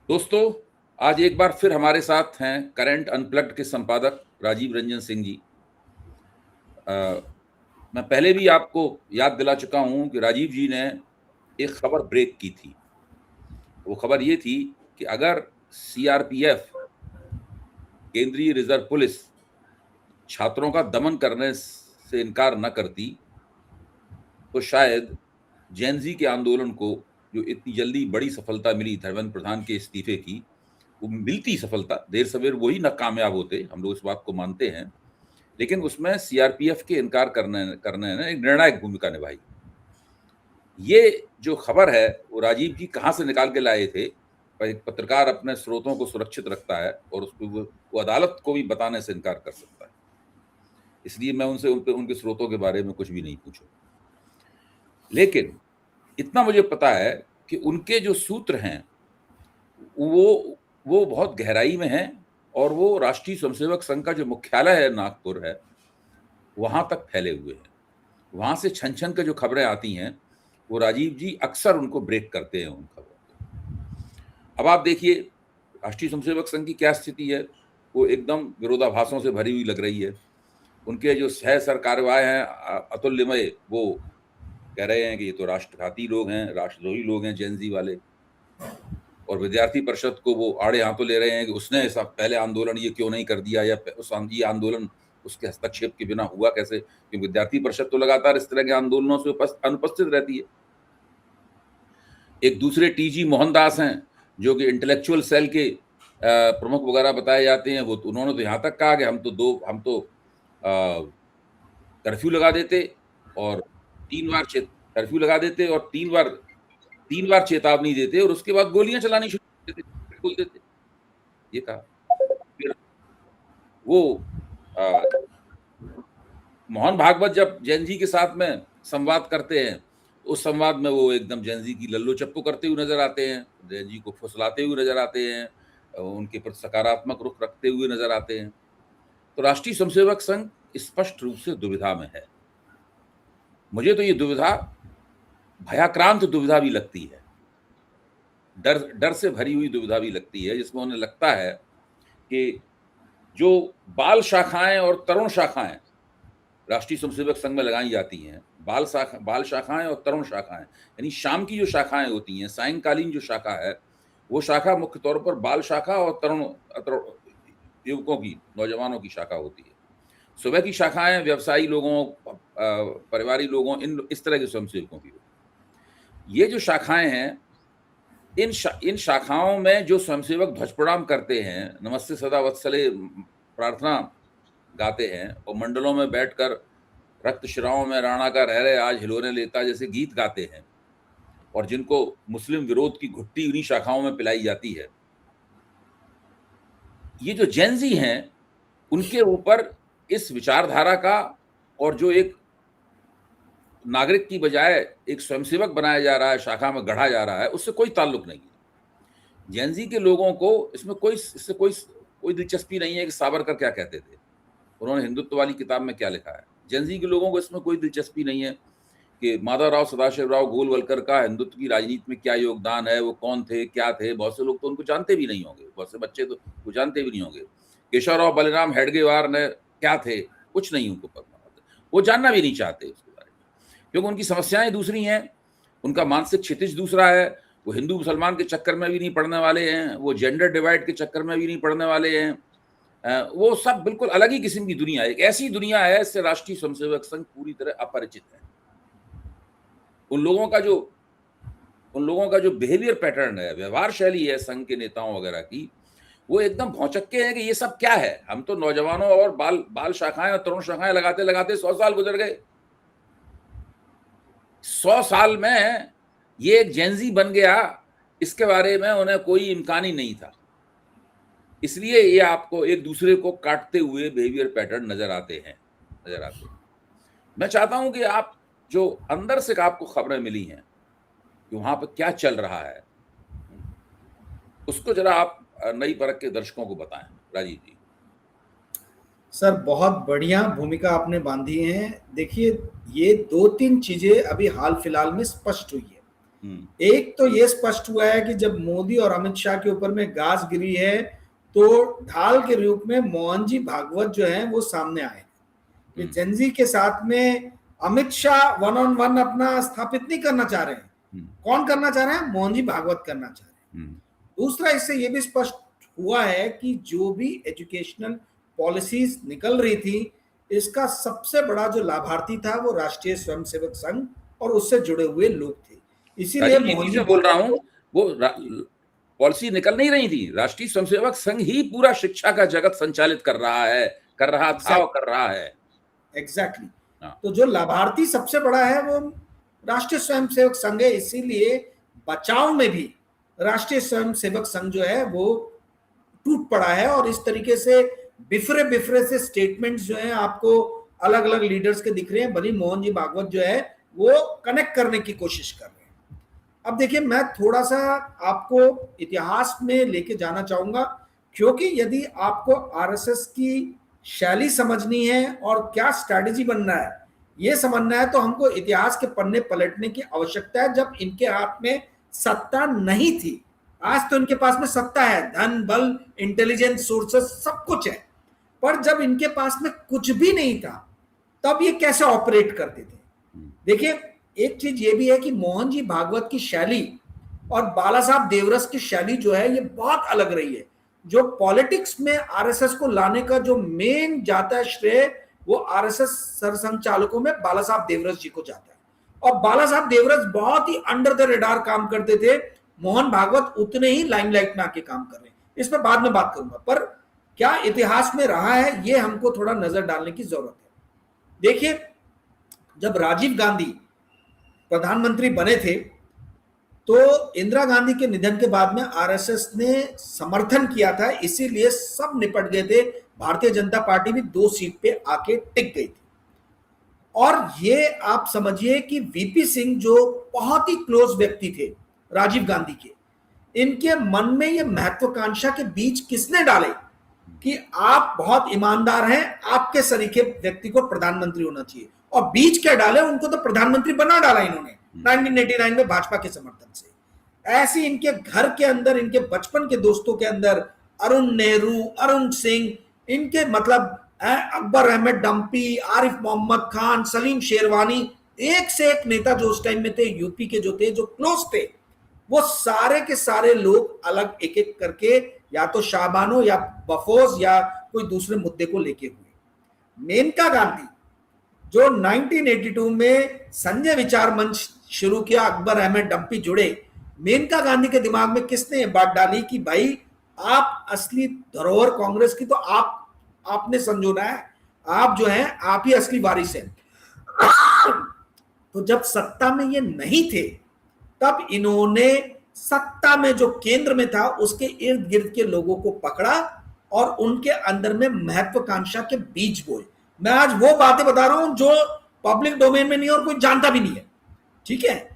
दोस्तों, आज एक बार फिर हमारे साथ हैं करंट अनप्लग्ड के संपादक राजीव रंजन सिंह जी। मैं पहले भी आपको याद दिला चुका हूं कि राजीव जी ने एक खबर ब्रेक की थी। वो खबर ये थी कि अगर सीआरपीएफ, केंद्रीय रिजर्व पुलिस, छात्रों का दमन करने से इनकार न करती तो शायद जेन-ज़ी के आंदोलन को जो इतनी जल्दी बड़ी सफलता मिली धर्मेंद्र प्रधान के इस्तीफे की, वो मिलती सफलता, देर सवेर वही ना कामयाब होते, हम लोग इस बात को मानते हैं। लेकिन उसमें सीआरपीएफ के इनकार करने करने ने एक निर्णायक भूमिका निभाई। ये जो खबर है, वो राजीव जी कहाँ से निकाल के लाए थे? एक पत्रकार अपने स्रोतों को सुरक्षित रखता है और उसको वो अदालत को भी बताने से इनकार कर सकता है। इसलिए मैं उनसे उनके स्रोतों के बारे में कुछ भी नहीं पूछूँ। लेकिन इतना मुझे पता है कि उनके जो सूत्र हैं, वो बहुत गहराई में हैं और वो राष्ट्रीय स्वयंसेवक संघ का जो मुख्यालय है नागपुर है, वहाँ तक फैले हुए हैं। वहाँ से छन-छन के जो खबरें आती हैं, वो राजीव जी अक्सर उनको ब्रेक करते हैं उन खबरों को। अब आप देखिए, राष्ट्रीय स्वयंसेवक संघ की क्या स्थिति है, वो एकदम विरोधाभासों से भरी हुई लग रही है। उनके जो सह सरकार्यवाह हैं अतुल्यमय, वो कह रहे हैं कि ये तो राष्ट्रघाती लोग हैं, राष्ट्रद्रोही लोग हैं जेन-ज़ी वाले। और विद्यार्थी परिषद को वो आड़े हाथों ले रहे हैं कि उसने ऐसा पहले आंदोलन ये क्यों नहीं कर दिया, या ये आंदोलन उसके हस्तक्षेप के बिना हुआ कैसे? क्योंकि विद्यार्थी परिषद तो लगातार इस तरह के आंदोलनों से अनुपस्थित रहती है। एक दूसरे टीजी मोहनदास हैं, जो कि इंटेलेक्चुअल सेल के प्रमुख वगैरह बताए जाते हैं। वो तो उन्होंने तो यहाँ तक कहा कि हम तो कर्फ्यू लगा देते और 3 बार कर्फ्यू लगा देते और 3 बार चेतावनी देते और उसके बाद गोलियां चलानी शुरू कर देते, बोल देते। ये कहा। फिर वो मोहन भागवत जब जैन जी के साथ में संवाद करते हैं, उस संवाद में वो एकदम जैन जी की लल्लो चप्पू करते हुए नजर आते हैं, जैन जी को फुसलाते हुए नजर आते हैं, उनके प्रति सकारात्मक रुख रखते हुए नजर आते हैं। तो राष्ट्रीय स्वयंसेवक संघ स्पष्ट रूप से दुविधा में है। मुझे तो ये दुविधा भयाक्रांत दुविधा भी लगती है, डर डर से भरी हुई दुविधा भी लगती है, जिसमें उन्हें लगता है कि जो बाल शाखाएं और तरुण शाखाएं राष्ट्रीय स्वयंसेवक संघ में लगाई जाती हैं, बाल शाखाएं और तरुण शाखाएं, यानी शाम की जो शाखाएं होती हैं, सायंकालीन जो शाखा है, वो शाखा मुख्य तौर पर बाल शाखा और तरुण युवकों की, नौजवानों की शाखा होती है। सुबह की शाखाएं व्यवसायी लोगों, परिवारी लोगों, इस तरह के स्वयंसेवकों की होती है। ये जो शाखाएं हैं, इन शाखाओं में जो स्वयंसेवक ध्वज प्रणाम करते हैं, नमस्ते सदा वत्सले प्रार्थना गाते हैं और मंडलों में बैठकर रक्त शिराओं में राणा का रह रहे आज हिलोने लेता जैसे गीत गाते हैं, और जिनको मुस्लिम विरोध की घुट्टी उन्हीं शाखाओं में पिलाई जाती है, ये जो जेन-ज़ी हैं, उनके ऊपर इस विचारधारा का और जो एक नागरिक की बजाय एक स्वयंसेवक बनाया जा रहा है, शाखा में गढ़ा जा रहा है, उससे कोई ताल्लुक नहीं है। जेन-ज़ी के लोगों को इससे कोई दिलचस्पी नहीं है कि सावरकर क्या कहते थे, उन्होंने हिंदुत्व वाली किताब में क्या लिखा है। जेन-ज़ी के लोगों को इसमें कोई दिलचस्पी नहीं है कि माधवराव सदाशिवराव गोलवलकर का हिंदुत्व की राजनीति में क्या योगदान है, वो कौन थे, क्या थे। बहुत से लोग तो उनको जानते भी नहीं होंगे, बहुत से बच्चे तो वो जानते भी नहीं होंगे। केशवराव बलिराम हेडगेवार ने क्या थे, कुछ नहीं उनको पता, वो जानना भी नहीं चाहते उसके बारे में, क्योंकि उनकी समस्याएं दूसरी हैं, उनका मानसिक क्षितिज दूसरा है। वो हिंदू मुसलमान के चक्कर में भी नहीं पड़ने वाले हैं, वो जेंडर डिवाइड के चक्कर में भी नहीं पड़ने वाले हैं। वो सब बिल्कुल अलग ही किस्म की दुनिया है, एक ऐसी दुनिया है, इससे राष्ट्रीय स्वयंसेवक संघ पूरी तरह अपरिचित है। उन लोगों का जो बिहेवियर पैटर्न है, व्यवहार शैली है संघ के नेताओं वगैरह की, वो एकदम भौचक्के हैं कि ये सब क्या है। हम तो नौजवानों और बाल शाखाएं और तरुण शाखाएं लगाते लगाते 100 साल गुजर गए। 100 साल में ये एक जेन-ज़ी बन गया, इसके बारे में उन्हें कोई इम्कान ही नहीं था। इसलिए ये आपको एक दूसरे को काटते हुए बिहेवियर पैटर्न नजर आते हैं। मैं चाहता हूं कि आप जो अंदर से आपको खबरें मिली हैं कि वहां पर क्या चल रहा है, उसको जरा आप नई परख के दर्शकों को बताएं, राजीव जी। सर, बहुत बढ़िया भूमिका आपने बांधी है। देखिए, ये 2-3 चीजें अभी हाल फिलहाल में स्पष्ट हुई है। एक तो ये स्पष्ट हुआ है कि जब मोदी और अमित शाह के ऊपर में गाज गिरी है तो ढाल के रूप में मोहन जी भागवत जो है वो सामने आए कि जेनजी के साथ में Amit Shah one on one अपना स्थापित नहीं करना चाह रहे हैं। कौन करना चाह रहे हैं? मोहन जी भागवत करना चाह रहे हैं। दूसरा, इससे यह भी स्पष्ट हुआ है कि जो भी एजुकेशनल पॉलिसीज निकल रही थी, इसका सबसे बड़ा जो लाभार्थी था वो राष्ट्रीय स्वयंसेवक संघ और उससे जुड़े हुए लोग थे। इसीलिए मोहन जी बोल रहा हूं, वो पॉलिसी निकल नहीं रही थी, राष्ट्रीय स्वयंसेवक संघ ही पूरा शिक्षा का जगत संचालित कर रहा है, कर रहा था और कर रहा है। एग्जैक्टली। तो जो लाभार्थी सबसे बड़ा है वो राष्ट्रीय स्वयंसेवक संघ है। इसीलिए बचाव में भी राष्ट्रीय स्वयंसेवक संघ जो है वो टूट पड़ा है और इस तरीके से बिफरे बिफरे से स्टेटमेंट्स जो हैं आपको अलग अलग लीडर्स के दिख रहे हैं। भले मोहन जी भागवत जो है वो कनेक्ट करने की कोशिश कर रहे हैं। अब देखिए, मैं थोड़ा सा आपको इतिहास में लेके जाना चाहूंगा, क्योंकि यदि आपको आरएसएस की शैली समझनी है और क्या स्ट्रैटेजी बनना है ये समझना है, तो हमको इतिहास के पन्ने पलटने की आवश्यकता है। जब इनके हाथ में सत्ता नहीं थी, आज तो इनके पास में सत्ता है, धन बल इंटेलिजेंस सोर्सेस सब कुछ है, पर जब इनके पास में कुछ भी नहीं था तब ये कैसे ऑपरेट करते थे? देखिए, एक चीज ये भी है कि मोहन जी भागवत की शैली और बाला साहब देवरस की शैली जो है ये बहुत अलग रही है। जो पॉलिटिक्स में आरएसएस को लाने का जो मेन जाता है श्रेय, वो आरएसएस सरसंघचालकों में बाला साहब देवरस जी को जाता है। और बाला साहब देवरस बहुत ही अंडर द रेडार काम करते थे, मोहन भागवत उतने ही लाइमलाइट में आके काम कर रहे हैं। इस पर बाद में बात करूंगा, पर क्या इतिहास में रहा है ये हमको थोड़ा नजर डालने की जरूरत है। देखिए, जब राजीव गांधी प्रधानमंत्री बने थे तो इंदिरा गांधी के निधन के बाद में आरएसएस ने समर्थन किया था, इसीलिए सब निपट गए थे। भारतीय जनता पार्टी भी 2 सीट पे आके टिक गई थी। और ये आप समझिए कि वीपी सिंह जो बहुत ही क्लोज व्यक्ति थे राजीव गांधी के, इनके मन में ये महत्वाकांक्षा के बीज किसने डाले कि आप बहुत ईमानदार हैं, आपके सरीखे व्यक्ति को प्रधानमंत्री होना चाहिए। और बीज क्या डाले, उनको तो प्रधानमंत्री बना डाला इन्होंने 1989 में भाजपा के समर्थन से। ऐसे इनके घर के अंदर, इनके बचपन के दोस्तों के अंदर अरुण नेहरू, अरुण सिंह, इनके मतलब अकबर अहमद डंपी, आरिफ मोहम्मद खान, सलीम शेरवानी, एक से एक नेता जो उस टाइम में थे यूपी के जो थे, जो क्लोज थे, वो सारे के सारे लोग अलग एक एक करके या तो शाहबानो या बफोज या कोई दूसरे मुद्दे को लेके हुए। मेनका गांधी जो 1982 में संजय विचार मंच शुरू किया, अकबर अहमद डंपी जुड़े, मेनका गांधी के दिमाग में किसने ये बात डाली कि भाई आप असली धरोहर कांग्रेस की तो आपने संजोना है, आप जो हैं आप ही असली वारिस हैं। तो जब सत्ता में ये नहीं थे तब इन्होंने सत्ता में जो केंद्र में था उसके इर्द गिर्द के लोगों को पकड़ा और उनके अंदर में महत्वाकांक्षा के बीज बोए। मैं आज वो बातें बता रहा हूं जो पब्लिक डोमेन में नहीं और कोई जानता भी नहीं है, ठीक है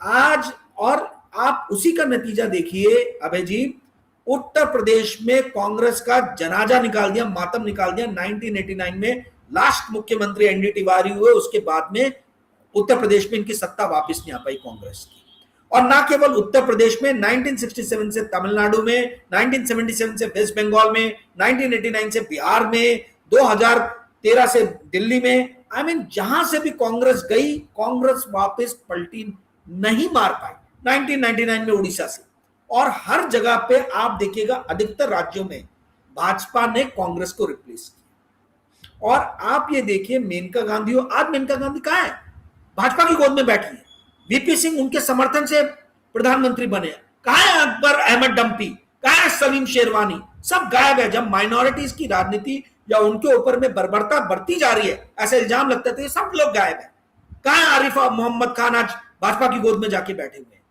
आज। और आप उसी का नतीजा देखिए अभय जी, उत्तर प्रदेश में कांग्रेस का जनाजा निकाल दिया, मातम निकाल दिया। 1989 में लास्ट मुख्यमंत्री एनडी तिवारी हुए, उसके बाद में उत्तर प्रदेश में इनकी सत्ता वापस नहीं आ पाई कांग्रेस की। और ना केवल उत्तर प्रदेश में, 1967 से तमिलनाडु में, 1977 से वेस्ट बंगाल में, 1989 से बिहार में, 2013 से दिल्ली में, आई मीन जहां से भी कांग्रेस गई, कांग्रेस वापस पलटी नहीं मार पाई। 1999 में उड़ीसा से, और हर जगह पे आप देखिएगा अधिकतर राज्यों में भाजपा ने कांग्रेस को रिप्लेस किया। और आप ये देखिए मेनका गांधी हो, आज मेनका गांधी कहां है? भाजपा की गोद में बैठी है। वीपी सिंह उनके समर्थन से प्रधानमंत्री बने। कहां है अकबर अहमद डंपी? कहां है सलीम शेरवानी? सब गायब है। जब माइनॉरिटीज की राजनीति या उनके ऊपर में बर्बरता बढ़ती जा रही है, ऐसे इल्जाम लगते थे, सब लोग गायब है। कहां है आरिफ मोहम्मद खान? आज भाजपा की गोद में जाके बैठे हुए हैं।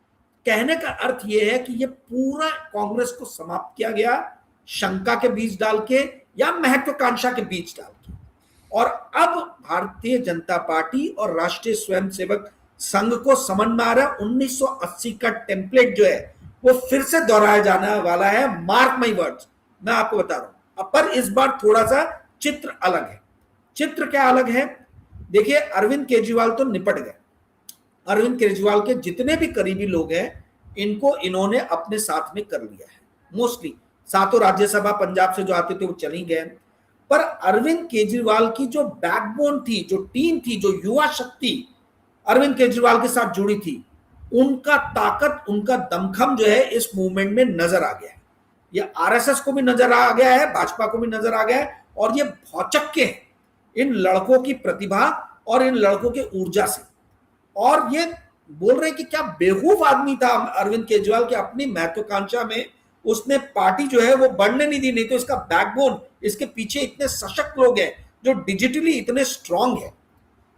कहने का अर्थ यह है कि यह पूरा कांग्रेस को समाप्त किया गया शंका के बीज डाल के या महत्वाकांक्षा के बीज डाल के। और अब भारतीय जनता पार्टी और राष्ट्रीय स्वयंसेवक संघ को समझ में आ रहा है 1980 का टेम्पलेट जो है वो फिर से दोहराया जाने वाला है। मार्क माई वर्ड्स, मैं आपको बता रहा हूं। पर इस बार थोड़ा सा चित्र अलग है। चित्र क्या अलग है? देखिए, अरविंद केजरीवाल तो निपट गए। अरविंद केजरीवाल के जितने भी करीबी लोग हैं इनको इन्होंने अपने साथ में कर लिया है। मोस्टली सातों राज्यसभा पंजाब से जो आते थे वो चली गए, पर अरविंद केजरीवाल की जो बैकबोन थी, जो टीम थी, जो युवा शक्ति अरविंद केजरीवाल के साथ जुड़ी थी, उनका ताकत, उनका दमखम जो है इस मूवमेंट में नजर आ गया है। ये आरएसएस को भी नजर आ गया है, भाजपा को भी नजर आ गया है, और ये भौचक्के हैं इन लड़कों की प्रतिभा और इन लड़कों के ऊर्जा से। और ये बोल रहे हैं कि क्या बेवकूफ आदमी था अरविंद केजरीवाल की अपनी महत्वाकांक्षा में उसने पार्टी जो है वो बढ़ने नहीं दी, नहीं तो इसका बैकबोन, इसके पीछे इतने सशक्त लोग हैं जो डिजिटली इतने स्ट्रांग है,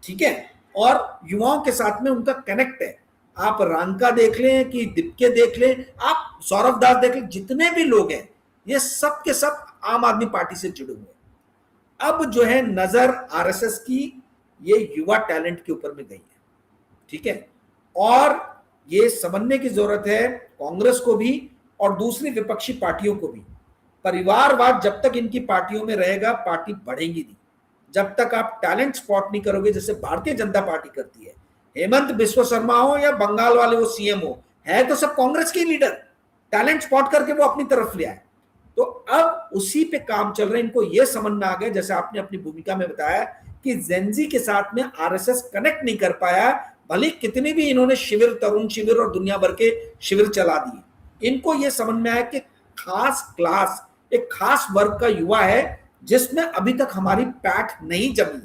ठीक है, और युवाओं के साथ में उनका कनेक्ट है। आप रांका देख लें कि दिप्के देख लें, आप सौरभ दास देख लें, जितने भी लोग हैं ये सब के सब आम आदमी पार्टी से जुड़े हुए हैं। अब जो है नजर आरएसएस की ये युवा टैलेंट के ऊपर में गई है, ठीक है, और ये समझने की जरूरत है कांग्रेस को भी और दूसरी विपक्षी पार्टियों को भी। परिवारवाद जब तक इनकी पार्टियों में रहेगा पार्टी बढ़ेगी नहीं। जब तक आप टैलेंट स्पॉट नहीं करोगे, जैसे भारतीय जनता पार्टी करती है, हेमंत बिस्व शर्मा हो या बंगाल वाले वो सीएम हो, है तो सब कांग्रेस के लीडर, टैलेंट स्पॉट करके वो अपनी तरफ ले आए। तो अब उसी पे काम चल रहा है। इनको ये समझ में आ गया, जैसे आपने अपनी भूमिका में बताया, कि जेनजी के साथ में आरएसएस कनेक्ट नहीं कर पाया, भले कितने भी इन्होंने शिविर, तरुण शिविर और दुनिया भर के शिविर चला दिए। इनको ये समझ में आया कि खास क्लास, एक खास वर्ग का युवा है जिसमें अभी तक हमारी पैठ नहीं जमी,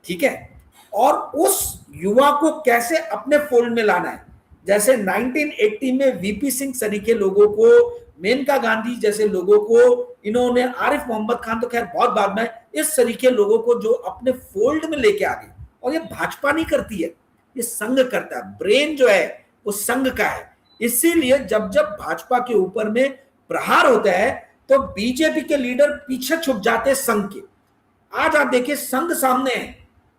ठीक है, और उस युवा को कैसे अपने फोल्ड में लाना है। जैसे 1980 में वीपी सिंह सरीखे लोगों को, मेनका गांधी जैसे लोगों को इन्होंने, आरिफ मोहम्मद खान तो खैर बहुत बाद में, इस सरीखे लोगों को जो अपने फोल्ड में लेके आ गए। और ये भाजपा नहीं करती है, ये संघ करता है। ब्रेन जो है वो संघ का है। इसीलिए जब जब भाजपा के ऊपर में प्रहार होता है तो बीजेपी के लीडर पीछे छुप जाते हैं संघ के। आज आप देखिए संघ सामने है,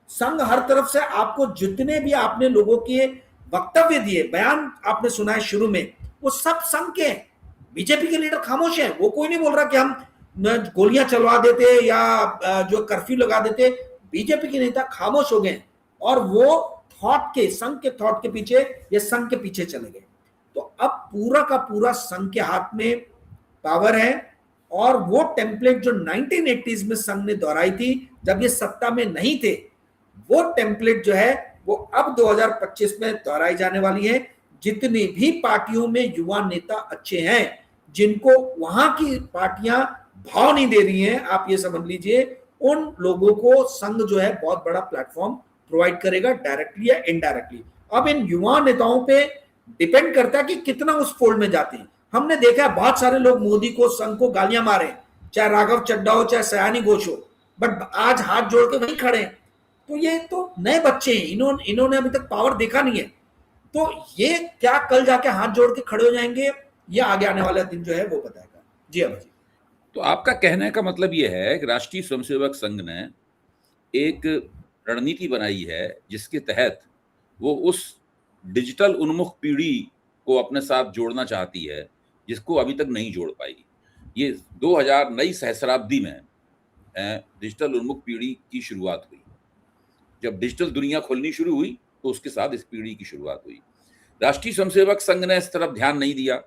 संघ हर तरफ से, आपको जितने भी आपने लोगों के वक्तव्य दिए, बयान आपने सुना है शुरू में, वो सब संघ के हैं। बीजेपी के लीडर खामोश हैं, वो कोई नहीं बोल रहा कि हम गोलियां चलवा देते या जो कर्फ्यू लगा देते। बीजेपी के नेता खामोश हो गए और वो थॉट के, संघ के थॉट के पीछे, ये संघ के पीछे चले गए। तो अब पूरा का पूरा संघ के हाथ में पावर है, और वो टेम्पलेट जो 1980s में संघ ने दोहराई थी जब ये सत्ता में नहीं थे, वो टेम्पलेट जो है वो अब 2025 में दोहराई जाने वाली है। जितनी भी पार्टियों में युवा नेता अच्छे हैं, जिनको वहां की पार्टियां भाव नहीं दे रही हैं, आप ये समझ लीजिए, उन लोगों को संघ जो है बहुत बड़ा प्लेटफॉर्म प्रोवाइड करेगा, डायरेक्टली या इनडायरेक्टली। अब इन युवा नेताओं पे डिपेंड करता है कि कितना उस फोल्ड में जाते हैं। हमने देखा है बहुत सारे लोग मोदी को, संघ को गालियां मारे, चाहे राघव चड्डा हो, चाहे सयानी घोष हो, बट आज हाथ जोड़ के वहीं खड़े हैं। तो ये तो नए बच्चे हैं, इन्होंने अभी तक पावर देखा नहीं है। तो ये क्या कल जाके हाथ जोड़ के खड़े हो जाएंगे, ये आगे आने वाला दिन जो है वो बताएगा। जी अभय जी। तो आपका कहने का मतलब ये है कि राष्ट्रीय स्वयंसेवक संघ ने एक रणनीति बनाई है जिसके तहत वो उस डिजिटल उन्मुख पीढ़ी को अपने साथ जोड़ना चाहती है जिसको अभी तक नहीं जोड़ पाई। ये 2000 नई सहस्राब्दी में डिजिटल उन्मुख पीढ़ी की शुरुआत हुई। जब डिजिटल दुनिया खुलनी शुरू हुई तो उसके साथ इस पीढ़ी की शुरुआत हुई। राष्ट्रीय स्वयंसेवक संघ ने इस तरफ ध्यान नहीं दिया।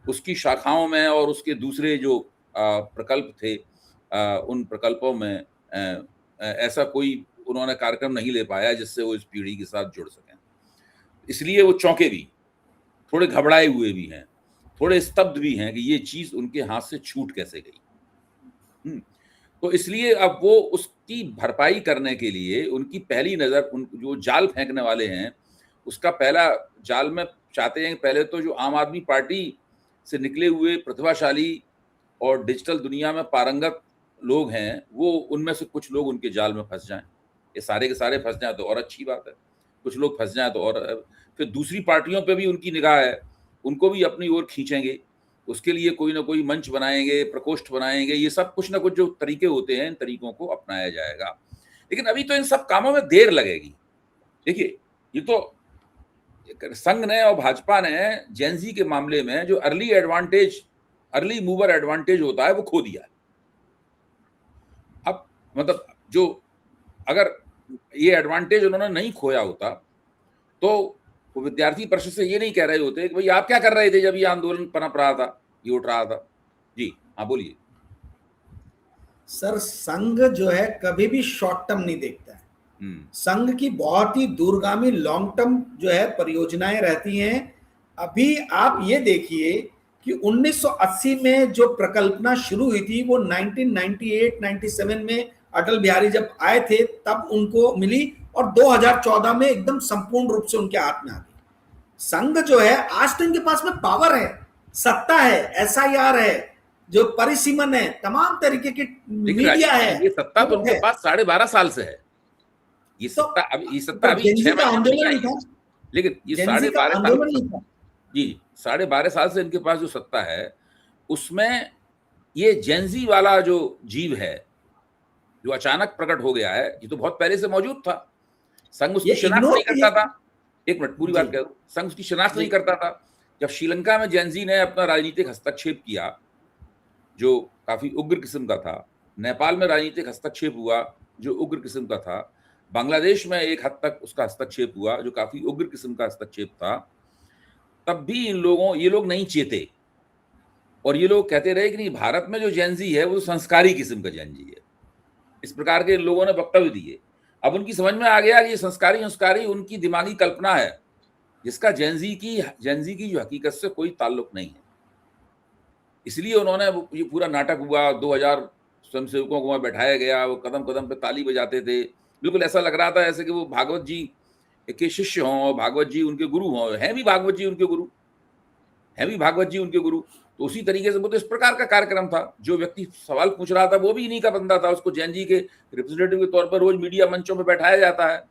उसकी शाखाओं में और उसके दूसरे जो प्रकल्प थे, उन प्रकल्पों में ऐसा कोई उन्होंने कार्यक्रम नहीं ले पाया जिससे वो इस पीढ़ी के साथ जुड़ सकें। इसलिए वो चौंके भी, थोड़े घबराए हुए भी हैं, थोड़े स्तब्ध भी हैं कि ये चीज उनके हाथ से छूट कैसे गई। तो इसलिए अब वो उसकी भरपाई करने के लिए उनकी पहली नजर, उन जो जाल फेंकने वाले हैं उसका पहला जाल में चाहते हैं पहले तो जो आम आदमी पार्टी से निकले हुए प्रतिभाशाली और डिजिटल दुनिया में पारंगत लोग हैं, वो उनमें से कुछ लोग उनके जाल में फंस जाएं। ये सारे के सारे फंस जाएं तो और अच्छी बात है, कुछ लोग फंस जाएं तो और फिर दूसरी पार्टियों पे भी उनकी निगाह है, उनको भी अपनी ओर खींचेंगे। उसके लिए कोई ना कोई मंच बनाएंगे, प्रकोष्ठ बनाएंगे, ये सब कुछ ना कुछ जो तरीके होते हैं इन तरीकों को अपनाया जाएगा। लेकिन अभी तो इन सब कामों में देर लगेगी। देखिए, ये तो संघ ने और भाजपा ने जेनजी के मामले में जो अर्ली मूवर एडवांटेज होता है वो खो दिया है। अब मतलब जो, अगर ये एडवांटेज उन्होंने नहीं खोया होता तो वो विद्यार्थी परिषद से ये नहीं कह रहे होते कि भाई आप क्या कर रहे थे जब ये आंदोलन पनप रहा था, ये उठ रहा था। जी हाँ बोलिए। सर संघ जो है कभी भी शॉर्ट टर्म नहीं देखता है। संघ की बहुत ही दूरगामी लॉन्ग टर्म जो है परियोजनाएं रहती हैं। अभी आप ये देखिए कि 1980 में जो प्रकल्पना शुरू हुई थी वो 1998-97 में अटल बिहारी जब आए थे तब उनको मिली और 2014 में एकदम संपूर्ण रूप से उनके हाथ में आ गई। संघ जो है आज तो इनके पास में पावर है, सत्ता है, एसआईआर है, जो परिसीमन है, तमाम तरीके की मीडिया है। ये सत्ता तो उनके पास 12.5 साल से है। ये सत्ता अभी 6 महीने नहीं आई, लेकिन ये 12.5 साल, जी 12.5 साल से इनके पास जो सत्ता है उसमें ये जेंजी वाला जो जीव है जो अचानक प्रकट हो गया है, ये तो बहुत पहले से मौजूद था। संघ उसकी शिनाख्त नहीं करता था। एक मिनट पूरी बात कह दूं, संघ उसकी शिनाख्त नहीं करता था। जब श्रीलंका में जेंजी ने अपना राजनीतिक हस्तक्षेप किया जो काफी उग्र किस्म का था, नेपाल में राजनीतिक हस्तक्षेप हुआ जो उग्र किस्म का था, बांग्लादेश में एक हद तक उसका हस्तक्षेप हुआ जो काफी उग्र किस्म का हस्तक्षेप था, तब भी ये लोग नहीं चेते और ये लोग कहते रहे कि नहीं भारत में जो जेंजी है वो संस्कारी किस्म का जेंजी है। इस प्रकार के लोगों ने वक्तव्य दिए। अब उनकी समझ में आ गया कि ये संस्कारी उनकी दिमागी कल्पना है जिसका जेंजी की जो हकीकत से कोई ताल्लुक नहीं है। इसलिए उन्होंने ये पूरा नाटक हुआ, 2000 स्वयंसेवकों को वहां बैठाया गया, वो कदम कदम पे ताली बजाते थे। बिल्कुल ऐसा लग रहा था ऐसे कि वो भागवत जी के शिष्य हों, भागवत जी उनके गुरु हों। हैं भी भागवत जी उनके गुरु। तो उसी तरीके से वो तो इस प्रकार का कार्यक्रम था। जो व्यक्ति सवाल पूछ रहा था वो भी इन्हीं का बंदा था। उसको जेंजी के रिप्रेजेंटेटिव के तौर पर रोज मीडिया मंचों में बैठाया जाता है,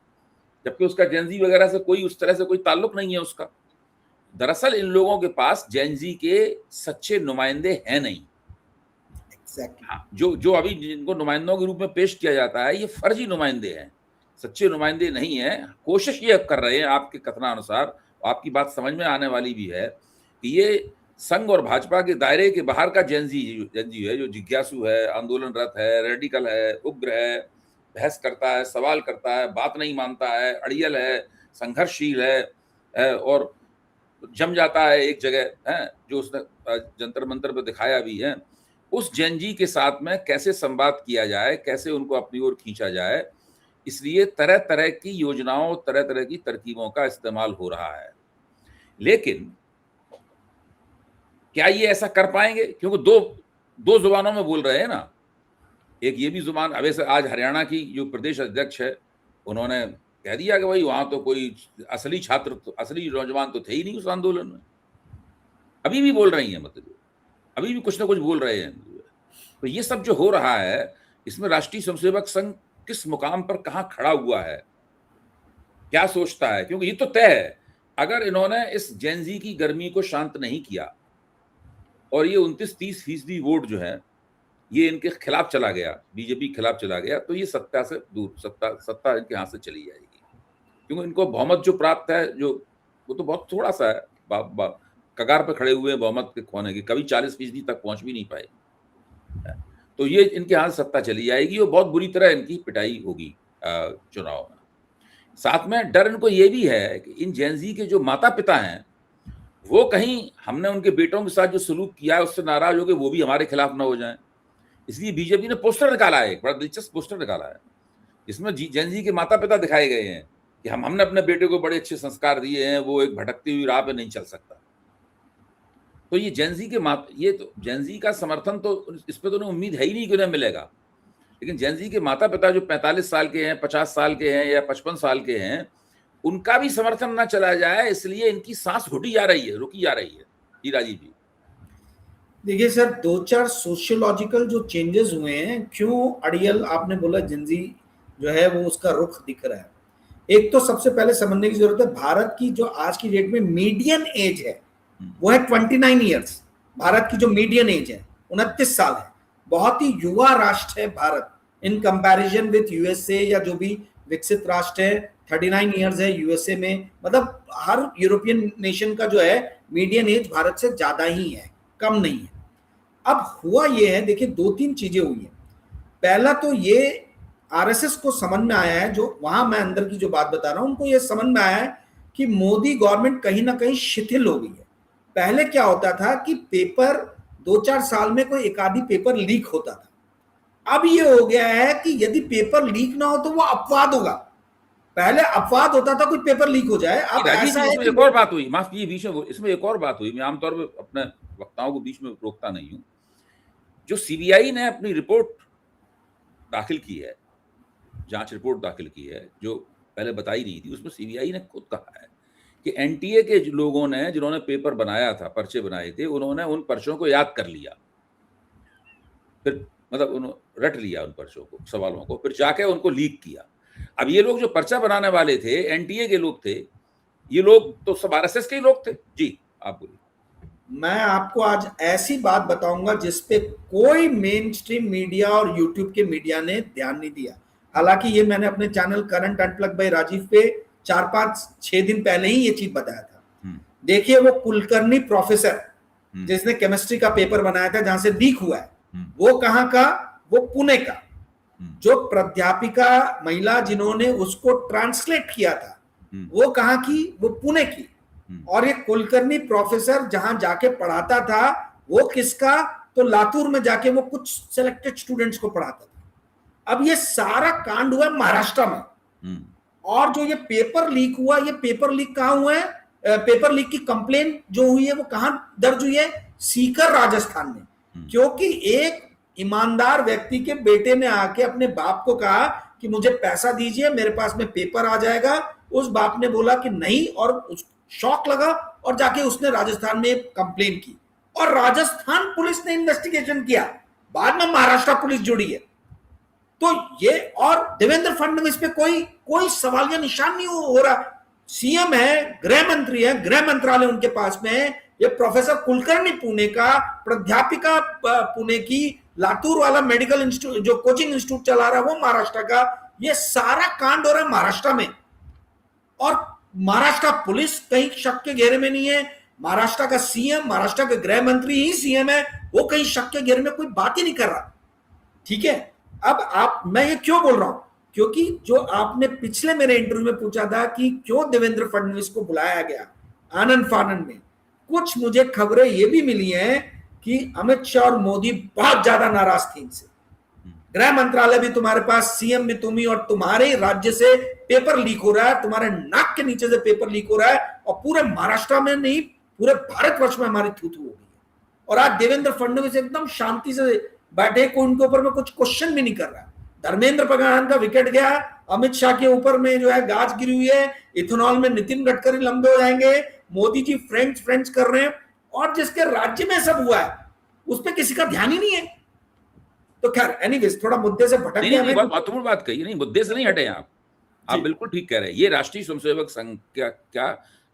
जबकि उसका जेंजी वगैरह से कोई उस तरह से कोई ताल्लुक नहीं है उसका। दरअसल इन लोगों के पास जेंजी के सच्चे नुमाइंदे हैं नहीं। हाँ, जो अभी जिनको नुमाइंदों के रूप में पेश किया जाता है ये फर्जी नुमाइंदे हैं, सच्चे नुमाइंदे नहीं है। कोशिश ये कर रहे हैं आपके कथनानुसार, आपकी बात समझ में आने वाली भी है कि ये संघ और भाजपा के दायरे के बाहर का जेंजी है जो जिज्ञासु है, आंदोलनरत है, रेडिकल है, उग्र है, बहस करता है, सवाल करता है, बात नहीं मानता है, अड़ियल है, संघर्षशील है और जम जाता है एक जगह है, जो उसने जंतर मंतर पर दिखाया भी है। उस जेंजी के साथ में कैसे संवाद किया जाए, कैसे उनको अपनी ओर खींचा जाए, इसलिए तरह तरह की योजनाओं, तरह तरह की तरकीबों का इस्तेमाल हो रहा है। लेकिन क्या ये ऐसा कर पाएंगे? क्योंकि दो जुबानों में बोल रहे हैं ना। एक ये भी जुबान, अब वैसे आज हरियाणा की जो प्रदेश अध्यक्ष है उन्होंने कह दिया कि भाई वहां तो कोई असली नौजवान तो थे ही नहीं उस आंदोलन में। अभी भी बोल रही हैं, मतलब अभी भी कुछ ना कुछ बोल रहे हैं। तो ये सब जो हो रहा है इसमें राष्ट्रीय स्वयंसेवक संघ किस मुकाम पर कहां खड़ा हुआ है, क्या सोचता है? क्योंकि ये तो तय है, अगर इन्होंने इस जेंजी की गर्मी को शांत नहीं किया और ये 29-30% वोट जो है ये इनके खिलाफ चला गया, बीजेपी के खिलाफ चला गया, तो ये सत्ता से दूर, सत्ता इनके हाथ से चली जाएगी। क्योंकि इनको बहुमत जो प्राप्त है जो वो तो बहुत थोड़ा सा है, कगार पे खड़े हुए हैं बहुमत के खोने के, कभी 40% तक पहुंच भी नहीं पाए। तो ये इनके हाथ सत्ता चली जाएगी और बहुत बुरी तरह इनकी पिटाई होगी चुनाव में। साथ में डर इनको ये भी है कि इन जेंजी के जो माता पिता हैं वो कहीं हमने उनके बेटों के साथ जो सलूक किया है उससे नाराज हो गए, वो भी हमारे खिलाफ ना हो जाएं। इसलिए बीजेपी ने पोस्टर निकाला है, एक बड़ा दिलचस्प पोस्टर निकाला है जिसमें जेंजी के माता पिता दिखाए गए हैं कि हमने अपने बेटे को बड़े अच्छे संस्कार दिए हैं, वो एक भटकती हुई राह पे नहीं चल सकता। तो ये जेंजी का समर्थन तो इस पे तो उम्मीद है ही नहीं कि उन्हें मिलेगा। लेकिन जेंजी के माता पिता जो 45 साल के हैं, 50 साल के हैं या 55 साल के हैं, उनका भी समर्थन ना चला जाए, इसलिए इनकी सांस रुकी जा रही है। जी राजीव जी देखिए सर, 2-4 सोशियोलॉजिकल जो चेंजेस हुए हैं, क्यों अड़ियल आपने बोला जेंजी जो है वो उसका रुख दिख रहा है। एक तो सबसे पहले समझने की जरूरत है, भारत की जो आज की डेट में मीडियन एज है वो है 29 ईयर्स। भारत की जो मीडियन एज है 29 साल है। बहुत ही युवा राष्ट्र है Bharat in comparison with USA या जो भी विकसित राष्ट्र है। 39 ईयर्स है यूएसए में, मतलब हर यूरोपियन नेशन का जो है मीडियन एज भारत से ज्यादा ही है, कम नहीं है। अब हुआ ये है, देखिए 2-3 चीजें हुई है। पहला तो ये आरएसएस को समझ में आया है, जो वहां मैं अंदर की जो बात बता रहा हूं उनको ये समझ में आया है कि मोदी गवर्नमेंट कहीं ना कहीं शिथिल हो गई है। पहले क्या होता था कि पेपर 2-4 साल में कोई एक आधी पेपर लीक होता था। अब ये हो गया है कि यदि पेपर लीक ना हो तो वो अपवाद होगा। पहले अपवाद होता था कोई पेपर लीक हो जाए, अब राजीव ऐसा जी, है इसमें कि एक और बात हुई, माफ कीजिए बीच में, इसमें एक और बात हुई। मैं आमतौर पर अपने वक्ताओं को बीच में रोकता नहीं हूं। जो सीबीआई ने अपनी रिपोर्ट दाखिल की है, जांच रिपोर्ट दाखिल की है, जो पहले बताई नहीं थी, उसमें सीबीआई ने खुद कहा है कि एनटीए के लोगों ने, जिन्होंने पेपर बनाया था, पर्चे बनाए थे, उन्होंने उन पर्चों को याद कर लिया, फिर मतलब उन्होंने रट लिया उन पर्चों को, सवालों को, फिर जाके उनको लीक किया। अब ये लोग जो पर्चा बनाने वाले थे, एनटीए के लोग थे, ये लोग तो सब आरएसएस के ही लोग थे। जी आप बोलिए। मैं आपको आज ऐसी बात बताऊंगा जिसपे कोई मेन स्ट्रीम मीडिया और यूट्यूब के मीडिया ने ध्यान नहीं दिया। हालांकि ये मैंने अपने channel current unplug by Rajeev पे 4-5-6 दिन पहले ही ये चीज बताया था। देखिए, वो कुलकर्णी प्रोफेसर जिसने केमिस्ट्री का पेपर बनाया था जहां से लीक हुआ है, वो कहां का? वो पुणे का। जो प्राध्यापिका महिला जिन्होंने उसको ट्रांसलेट किया था, वो कहां की? वो पुणे की। और ये कुलकर्णी प्रोफेसर जहां जाके पढ़ाता था, वो किसका? तो लातूर में जाके वो कुछ सिलेक्टेड स्टूडेंट्स को पढ़ाता था। अब ये सारा कांड हुआ महाराष्ट्र में। और जो ये पेपर लीक हुआ, ये पेपर लीक कहां हुआ है? पेपर लीक की कंप्लेन जो हुई है वो कहां दर्ज हुई है? सीकर, राजस्थान में। क्योंकि एक ईमानदार व्यक्ति के बेटे ने आके अपने बाप को कहा कि मुझे पैसा दीजिए, मेरे पास में पेपर आ जाएगा। उस बाप ने बोला कि नहीं, और शौक लगा और जाके उसने राजस्थान में कंप्लेन की, और राजस्थान पुलिस ने इन्वेस्टिगेशन किया। बाद में महाराष्ट्र पुलिस जुड़ी है। तो ये, और देवेंद्र फडणवीस पे कोई सवाल या निशान नहीं हो रहा। सीएम है, गृह मंत्री है, गृह मंत्रालय उनके पास में है। ये प्रोफेसर कुलकर्णी पुणे का, प्राध्यापिका पुणे की, लातूर वाला मेडिकल इंस्टीट्यूट जो कोचिंग इंस्टीट्यूट चला रहा है वो महाराष्ट्र का। ये सारा कांड हो रहा है महाराष्ट्र में, और महाराष्ट्र पुलिस कहीं शक के घेरे में नहीं है। महाराष्ट्र का सीएम, महाराष्ट्र के गृह मंत्री ही सीएम है, वो कहीं शक के घेरे में कोई बात ही नहीं कर रहा। ठीक है, अब मैं ये क्यों बोल रहा हूं? क्योंकि जो आपने पिछले मेरे इंटरव्यू में पूछा था कि क्यों देवेंद्र फडणवीस को बुलाया गया आनंद फानंद में, कुछ मुझे खबरें ये भी मिली हैं कि अमित शाह और मोदी बहुत ज्यादा नाराज थे इनसे। गृह मंत्रालय भी तुम्हारे पास, सीएम भी तुम ही, और तुम्हारे राज्य से पेपर लीक हो रहा है, तुम्हारे नाक के नीचे से पेपर लीक हो रहा है, और पूरे महाराष्ट्र में नहीं, पूरे भारतवर्ष में हमारी थू थू हो गई है। और आज देवेंद्र फडणवीस एकदम शांति से बैठे, को उनके ऊपर में कुछ क्वेश्चन भी नहीं कर रहा। धर्मेंद्र प्रधान का विकेट गया, अमित शाह के ऊपर में जो है गाज गिरी हुई है, इथेनॉल में नितिन गडकरी लंबे हो जाएंगे, मोदी जी फ्रेंच कर रहे हैं, और जिसके राज्य में सब हुआ है उस पर किसी का ध्यान ही नहीं है। तो खैर, एनीवेज, थोड़ा मुद्दे से भटक गया। नहीं, महत्वपूर्ण बात कही, नहीं मुद्दे से नहीं हटे आप बिल्कुल ठीक कह रहे हैं। ये राष्ट्रीय स्वयंसेवक संघ क्या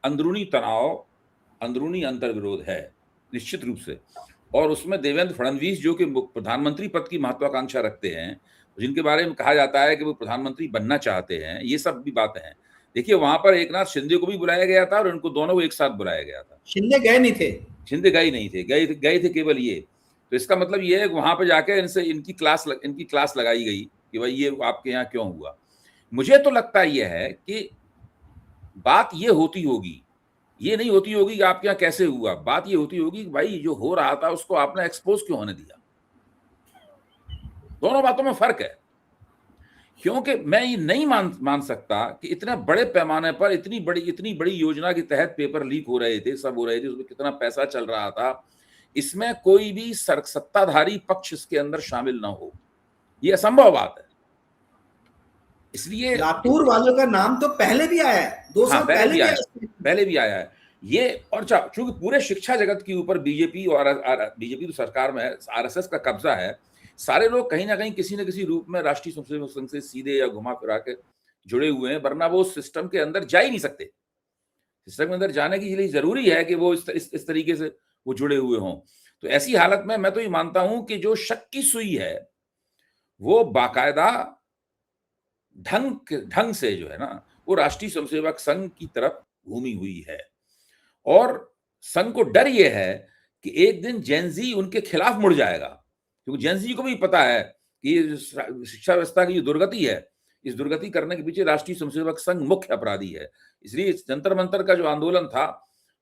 अंदरूनी तनाव, अंदरूनी अंतर्विरोध है निश्चित रूप से। और उसमें देवेंद्र फडणवीस जो कि प्रधानमंत्री पद की महत्वाकांक्षा रखते हैं, जिनके बारे में कहा जाता है कि वो प्रधानमंत्री बनना चाहते हैं, ये सब भी बातें हैं। देखिए, वहां पर एकनाथ शिंदे को भी बुलाया गया था, और उनको दोनों को एक साथ बुलाया गया था। शिंदे गए नहीं थे, शिंदे गए नहीं थे, गए थे केवल ये। तो इसका मतलब ये है कि वहां पर जाके इनसे इनकी क्लास लगाई गई कि भाई ये आपके यहाँ क्यों हुआ। मुझे तो लगता यह है कि बात ये होती होगी, ये नहीं होती होगी कि आपके यहाँ कैसे हुआ। बात ये होती होगी कि भाई जो हो रहा था उसको आपने एक्सपोज क्यों होने दिया। दोनों बातों में फर्क है। क्योंकि मैं ये नहीं मान सकता कि इतने बड़े पैमाने पर इतनी बड़ी योजना के तहत पेपर लीक हो रहे थे, सब हो रहे थे, उसमें कितना पैसा चल रहा था, इसमें कोई भी सत्ताधारी पक्ष इसके अंदर शामिल ना हो, ये असंभव बात है। इसलिए लातूर वालों का नाम तो पहले भी आया है, 2 साल पहले भी आया है ये। और चूंकि पूरे शिक्षा जगत के ऊपर बीजेपी तो सरकार में है, आरएसएस का कब्जा है, सारे लोग कहीं ना कहीं किसी न किसी रूप में राष्ट्रीय स्वयंसेवक संघ से सीधे या घुमा फिरा के जुड़े हुए हैं, वरना वो सिस्टम के अंदर जा ही नहीं सकते। सिस्टम के अंदर जाने के लिए जरूरी है कि वो इस तरीके से वो जुड़े हुए हों। तो ऐसी हालत में मैं तो ये मानता हूं कि जो शक की सुई है वो बाकायदा ढंग से जो है ना, वो राष्ट्रीय स्वयंसेवक संघ की तरफ घूमी हुई है। और संघ को डर ये है कि एक दिन जेनजी उनके खिलाफ मुड़ जाएगा, क्योंकि जेनजी को भी पता है कि शिक्षा व्यवस्था की जो दुर्गति है, इस दुर्गति करने के पीछे राष्ट्रीय स्वयंसेवक संघ मुख्य अपराधी है। इसलिए जंतर मंतर का जो आंदोलन था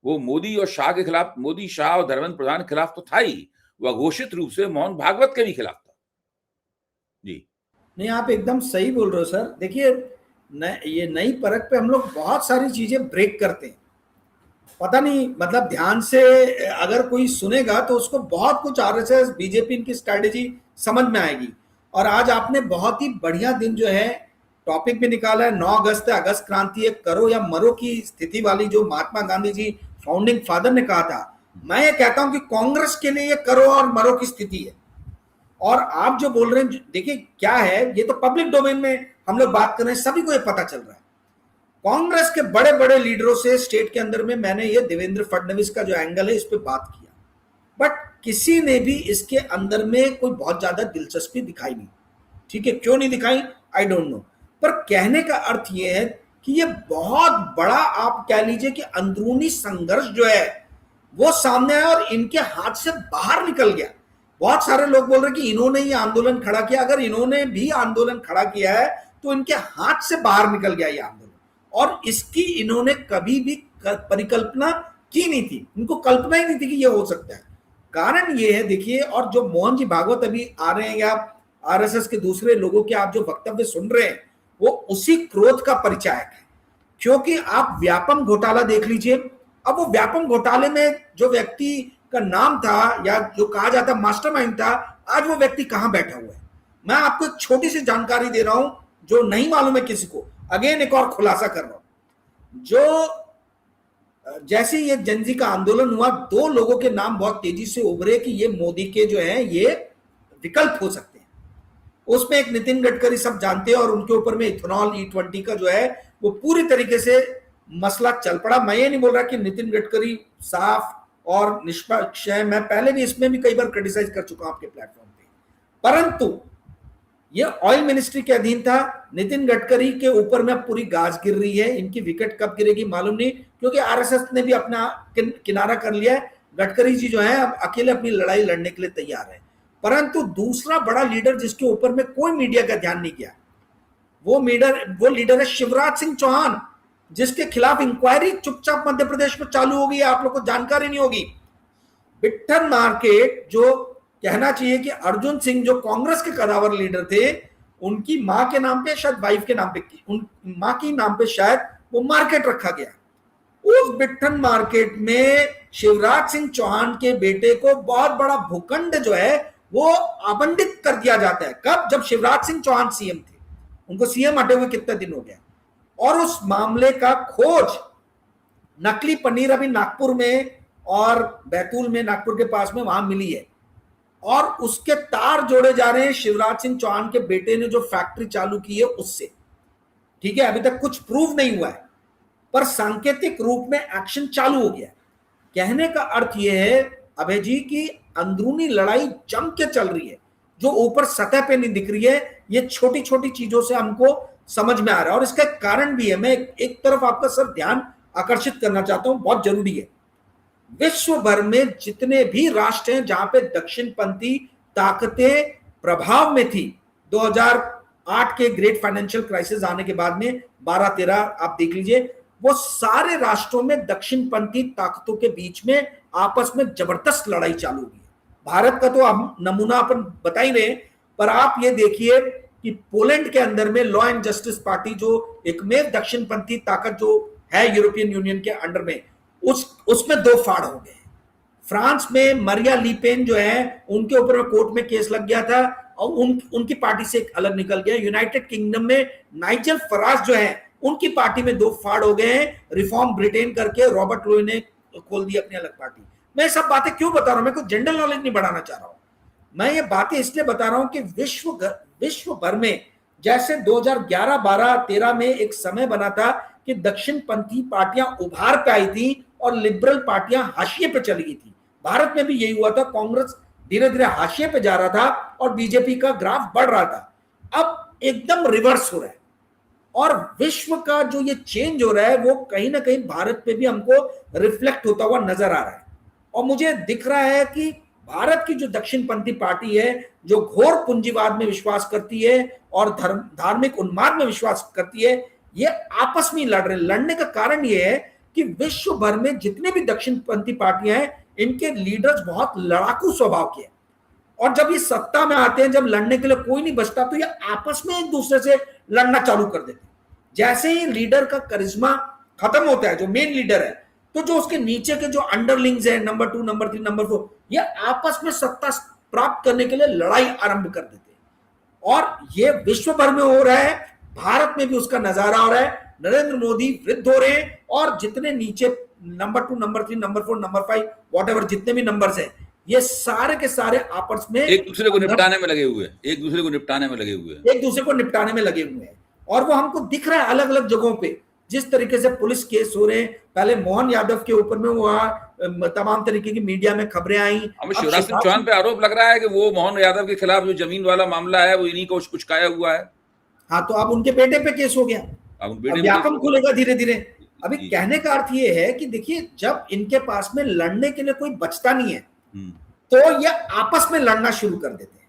वो मोदी और शाह के खिलाफ, मोदी, शाह और धर्मेंद्र प्रधान के खिलाफ तो था ही, वह घोषित रूप से मोहन भागवत के भी खिलाफ था। जी नहीं, आप एकदम सही बोल रहे हो सर। देखिए, ये नई परख पे हम लोग बहुत सारी चीजें ब्रेक करते हैं, पता नहीं, मतलब ध्यान से अगर कोई सुनेगा तो उसको बहुत कुछ आरएसएस, बीजेपी, इनकी स्ट्रैटेजी समझ में आएगी। और आज आपने बहुत ही बढ़िया दिन जो है टॉपिक भी निकाला है, 9 अगस्त है, अगस्त क्रांति, एक करो या मरो की स्थिति वाली, जो महात्मा गांधी जी फाउंडिंग फादर ने कहा था। मैं ये कहता हूं कि कांग्रेस के लिए ये करो और मरो की स्थिति है। और आप जो बोल रहे हैं, देखिए क्या है, ये तो पब्लिक डोमेन में हम लोग बात कर रहे हैं, सभी को ये पता चल रहा है। कांग्रेस के बड़े बड़े लीडरों से स्टेट के अंदर में मैंने ये देवेंद्र फडणवीस का जो एंगल है इस पे बात किया, बट किसी ने भी इसके अंदर में कोई बहुत ज्यादा दिलचस्पी दिखाई नहीं। ठीक है, क्यों नहीं दिखाई आई डोंट नो, पर कहने का अर्थ ये है कि ये बहुत बड़ा, आप कह लीजिए कि अंदरूनी संघर्ष जो है वो सामने आया और इनके हाथ से बाहर निकल गया। बहुत सारे लोग बोल रहे कि इन्होंने ये आंदोलन खड़ा किया, अगर इन्होंने भी आंदोलन खड़ा किया है तो इनके हाथ से बाहर निकल गया ये आंदोलन, और इसकी इन्होंने कभी भी परिकल्पना की नहीं थी, इनको कल्पना ही नहीं थी कि ये हो सकता है। कारण ये है, देखिए, और जो मोहन जी भागवत अभी आ रहे हैं या आरएसएस के दूसरे लोगों के आप जो वक्तव्य सुन रहे हैं, वो उसी क्रोध का परिचायक है। क्योंकि आप व्यापम घोटाला देख लीजिए, अब वो व्यापम घोटाले में जो व्यक्ति का नाम था या जो कहा जाता मास्टरमाइंड था, आज वो व्यक्ति कहां बैठा हुआ है। मैं आपको एक छोटी सी जानकारी दे रहा हूं जो नहीं मालूम है किसी को, अगेन एक और खुलासा कर रहा हूं। जो जैसे ये जनजी का आंदोलन हुआ, 2 लोगों के नाम बहुत तेजी से उभरे कि ये मोदी के जो है ये विकल्प हो सकते हैं। उसमें एक नितिन गडकरी, सब जानते हैं, और उनके ऊपर में इथेनॉल E20 का जो है वो पूरी तरीके से मसला चल पड़ा। मैं ये नहीं बोल रहा कि नितिन गडकरी साफ और निष्पक्ष है, मैं पहले भी इसमें भी कई बार क्रिटिसाइज कर चुका हूं आपके प्लेटफॉर्म पे, परंतु ये ऑयल मिनिस्ट्री के अधीन था। नितिन गडकरी के ऊपर में पूरी गाज गिर रही है, इनकी विकेट कब गिरेगी मालूम नहीं, क्योंकि आरएसएस ने भी अपना किनारा कर लिया है। गडकरी जी जो है अब अकेले अपनी लड़ाई लड़ने के लिए तैयार है। परंतु दूसरा बड़ा लीडर जिसके ऊपर में कोई मीडिया का ध्यान नहीं गया, वो लीडर है शिवराज सिंह चौहान, जिसके खिलाफ इंक्वायरी चुपचाप मध्य प्रदेश में चालू हो गई है, आप लोग को जानकारी नहीं होगी। बिट्ठन मार्केट, जो कहना चाहिए कि अर्जुन सिंह जो कांग्रेस के कदावर लीडर थे, उनकी मां के नाम पे, शायद वाइफ के नाम पे, मां की नाम पे शायद वो मार्केट रखा गया। उस बिट्ठन मार्केट में शिवराज सिंह चौहान के बेटे को बहुत बड़ा भूखंड जो है वो आवंटित कर दिया जाता है। कब? जब शिवराज सिंह चौहान सीएम थे, उनको सीएम हटे हुए कितना दिन हो गया। और उस मामले का खोज, नकली पनीर अभी नागपुर में और बैतूल में, नागपुर के पास में, वहां मिली है, और उसके तार जोड़े जा रहे हैं शिवराज सिंह चौहान के बेटे ने जो फैक्ट्री चालू की है उससे। ठीक है, अभी तक कुछ प्रूव नहीं हुआ है, पर सांकेतिक रूप में एक्शन चालू हो गया। कहने का अर्थ यह है अभय जी की अंदरूनी लड़ाई जम के चल रही है, जो ऊपर सतह पे नहीं दिख रही है। ये छोटी छोटी चीजों से हमको समझ में आ रहा है, और इसका कारण भी है। मैं एक तरफ आपका सर ध्यान आकर्षित करना चाहता हूं, बहुत जरूरी है। विश्व भर में जितने भी राष्ट्र हैं जहां पे दक्षिणपंथी ताकतें प्रभाव में थी, 2008 के ग्रेट फाइनेंशियल क्राइसिस आने के बाद में 12-13 आप देख लीजिए, वो सारे राष्ट्रों में दक्षिणपंथी ताकतों के बीच में आपस में जबरदस्त लड़ाई चालू हुई है। भारत का तो हम नमूना अपन बता ही रहे, पर आप ये देखिए कि पोलैंड के अंदर में लॉ एंड जस्टिस पार्टी, जो एकमेव दक्षिणपंथी ताकत जो है यूरोपियन यूनियन के अंडर में, उसमें 2 फाड़ हो गए। फ्रांस में मरिया लीपेन जो है, उनके ऊपर कोर्ट में केस लग गया था और उनकी पार्टी से एक अलग निकल गया। यूनाइटेड किंगडम में नाइजल फराज जो है, उनकी पार्टी में 2 फाड़ हो गए हैं। रिफॉर्म ब्रिटेन करके रॉबर्ट लोई ने खोल दी अपनी अलग पार्टी। मैं सब बातें क्यों बता रहा हूं? मैं कोई जनरल नॉलेज नहीं बढ़ाना चाह रहा हूं, मैं ये बातें इसलिए बता रहा हूं कि विश्व भर में जैसे 2011, 12, 13 में एक समय बना था कि दक्षिणपंथी पार्टियां उभार पे आई थी और लिबरल पार्टियां हाशिए पे चली गई थी। भारत में भी यही हुआ था, कांग्रेस धीरे धीरे हाशिए पे जा रहा था और बीजेपी का ग्राफ बढ़ रहा था। अब एकदम रिवर्स हो रहा है, और विश्व का जो ये चेंज हो रहा है वो कहीं ना कहीं भारत पे भी हमको रिफ्लेक्ट होता हुआ नजर आ रहा है। और मुझे दिख रहा है कि भारत की जो दक्षिणपंथी पार्टी है, जो घोर पूंजीवाद में विश्वास करती है और धार्मिक उन्माद में विश्वास करती है, ये आपस में लड़ रहे। लड़ने का कारण ये है कि विश्व भर में जितने भी दक्षिणपंथी पार्टियां हैं, इनके लीडर्स बहुत लड़ाकू स्वभाव के हैं, और जब ये सत्ता में आते हैं, जब लड़ने के लिए कोई नहीं बचता, तो ये आपस में एक दूसरे से लड़ना चालू कर देते हैं। जैसे ही लीडर का करिश्मा खत्म होता है, जो मेन लीडर है, तो जो उसके नीचे के जो अंडरलिंग्स है, नंबर 2, नंबर 3, नंबर 4, ये आपस में सत्ता प्राप्त करने के लिए लड़ाई आरंभ कर देते हैं। और ये विश्व भर में हो रहा है, भारत में भी उसका नजारा हो रहा है। नरेंद्र मोदी वृद्ध हो रहे हैं, और जितने नीचे number 2, number 3, number 4, number 5, whatever जितने भी नंबर्स हैं, ये सारे के सारे आपस में एक दूसरे को निपटाने में लगे हुए हैं, एक दूसरे को निपटाने में लगे हुए हैं, एक दूसरे को निपटाने में लगे हुए हैं। और वो हमको दिख रहा है अलग अलग जगहों पे, जिस तरीके से पुलिस केस हो रहे हैं। पहले मोहन यादव के ऊपर में वहां तमाम तरीके की मीडिया में खबरें आई। हमें शिवराज सिंह चौहान पे आरोप लग रहा है कि वो मोहन यादव के खिलाफ जो जमीन वाला मामला है, वो इन्हीं को उचकाया हुआ है। हाँ, तो अब उनके बेटे पे केस हो गया, अब व्यापम खुलेगा धीरे धीरे। अभी कहने का अर्थ ये है कि देखिए, जब इनके पास में लड़ने के लिए कोई बचता नहीं है, तो ये आपस में लड़ना शुरू कर देते हैं।